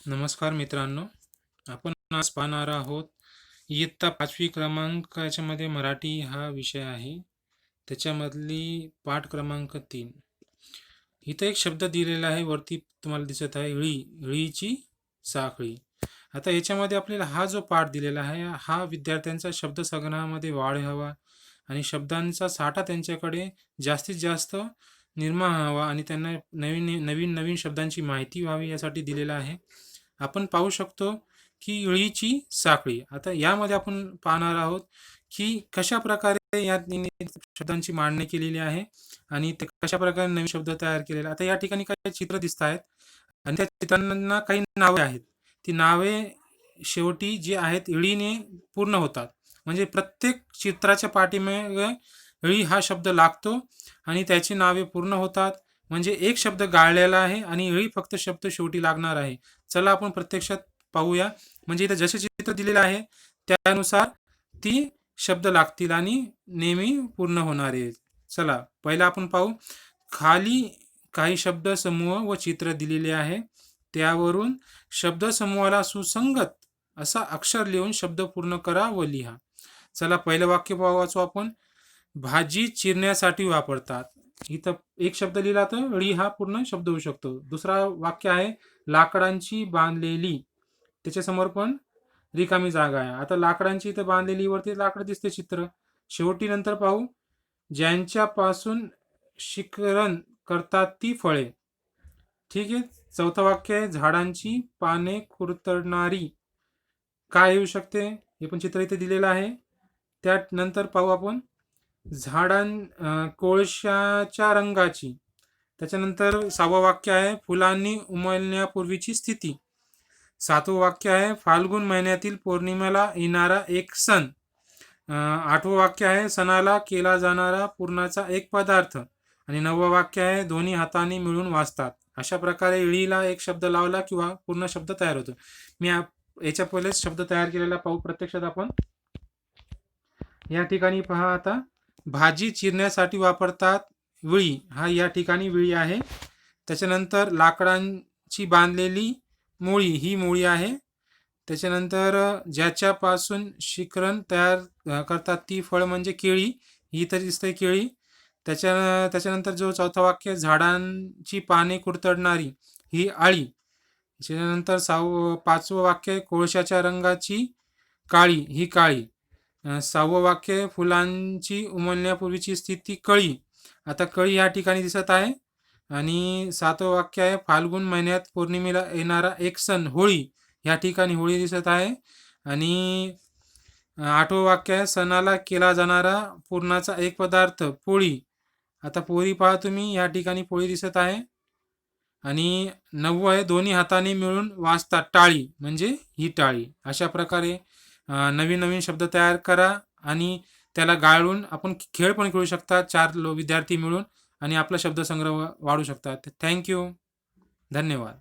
नमस्कार मित्रांनो, आपण आज पाहणार आहोत इयत्ता 5वी क्रमांकाच्यामध्ये मराठी हा विषय आहे. त्याच्यामधली पाठ क्रमांक 3. इथं एक शब्द दिलेला आहे, वरती तुम्हाला दिसत आहे इळी, इळीची साखळी. आता याच्यामध्ये आपल्याला हा जो पाठ दिलेला आहे, हा विद्यार्थ्यांचा शब्दसंग्रहामध्ये वाढ व्हावा आणि शब्दांचा साठा त्यांच्याकडे जास्तीत जास्त निर्माण व्हावा आणि त्यांना नवीन नवीन नवीन शब्दांची माहिती व्हावी यासाठी दिलेला आहे. आपण पाहू शकतो की इळीची साखळी. आता यामध्ये आपण पाहणार आहोत की कशा प्रकारे या शब्दांची मांडणी केलेली आहे आणि ते कशा प्रकारे नवीन शब्द तयार केलेले. आता या ठिकाणी काही चित्र दिसत आहेत आणि त्या चित्रांना काही नावे आहेत. ती नावे शेवटी जी आहेत इळीने पूर्ण होतात. म्हणजे प्रत्येक चित्राच्या पाठीमागे इळी हा शब्द लागतो आणि त्याची नावे पूर्ण होतात. म्हणजे एक शब्द गाळलेला आहे आणि इळी फक्त शब्द शेवटी लागणार आहे. चला आपण प्रत्यक्षात पाहूया. म्हणजे इथं जसे चित्र दिलेलं आहे त्यानुसार ती शब्द लागतील आणि नेहमी पूर्ण होणार आहे. चला पहिला आपण पाहू. खाली काही शब्द समूह व चित्र दिलेले आहे. त्यावरून शब्दसमूहाला सुसंगत असा अक्षर लिहून शब्द पूर्ण करा व लिहा. चला पहिलं वाक्य वाचू आपण. भाजी चिरण्यासाठी वापरतात. इथं एक शब्द लिहिला तर ळी हा पूर्ण शब्द होऊ शकतो. दुसरा वाक्य आहे लाकडांची बांधलेली. त्याच्यासमोर पण रिकामी जागा आहे. आता लाकडांची इथं बांधलेली वरती लाकड दिसते चित्र. शेवटी नंतर पाहू. ज्यांच्यापासून शिकरण करतात ती फळे. ठीक आहे. चौथं वाक्य आहे झाडांची पाने कुरतडणारी. काय येऊ शकते हे पण चित्र इथे दिलेलं आहे. त्यानंतर पाहू आपण कोळशाच्या रंगाची. त्याच्यानंतर 6वं वाक्य आहे फुलांनी उमलण्यापूर्वीची स्थिती. 7वं वाक्य आहे फाल्गुन महिन्यातील पौर्णिमेला येणारा एक सण. 8वं वाक्य आहे सणाला केला जाणारा पुरणाचा एक पदार्थ. आणि 9वं वाक्य आहे दोन्ही हातांनी मिळून वाचतात. अशा प्रकारे इळीला एक शब्द लावला किंवा पूर्ण शब्द तयार होतो. मी याच्या पहिलेच शब्द तयार केलेला पाहू प्रत्यक्षात आपण. या ठिकाणी पहा आता भाजी चिरण्यासाठी वापरतात विळी. हा या ठिकाणी विळी आहे. त्याच्यानंतर लाकडांची बांधलेली मोळी ही मोळी आहे. त्याच्यानंतर ज्याच्यापासून शिकरण तयार करतात ती फळ म्हणजे केळी. ही तर दिसते केळी. त्याच्यानंतर जो चौथा वाक्य झाडांची पाने कुरतडणारी ही आळी. त्याच्यानंतर 5वं वाक्य कोळशाच्या रंगाची काळी ही काळी. 6वं वाक्य फुलांची उमलण्यापूर्वीची स्थिती कळी. आता कळी या ठिकाणी दिसत आहे. आणि 7वं वाक्य आहे फाल्गुन महिन्यात पौर्णिमेला येणारा एक सण होळी. या ठिकाणी होळी दिसत आहे. आणि 8वं वाक्य आहे सणाला केला जाणारा पुरणाचा एक पदार्थ पोळी. आता पोळी पहा तुम्ही या ठिकाणी पोळी दिसत आहे. आणि 9वं आहे दोन्ही हाताने मिळून वाचतात टाळी म्हणजे ही टाळी. अशा प्रकारे नवीन नवीन शब्द तयार करा आणि त्याला गाळून आपण खेळ पण खेळू शकतात 4 विद्यार्थी मिळून आणि आपला शब्दसंग्रह वाढू शकतात. थँक्यू. धन्यवाद.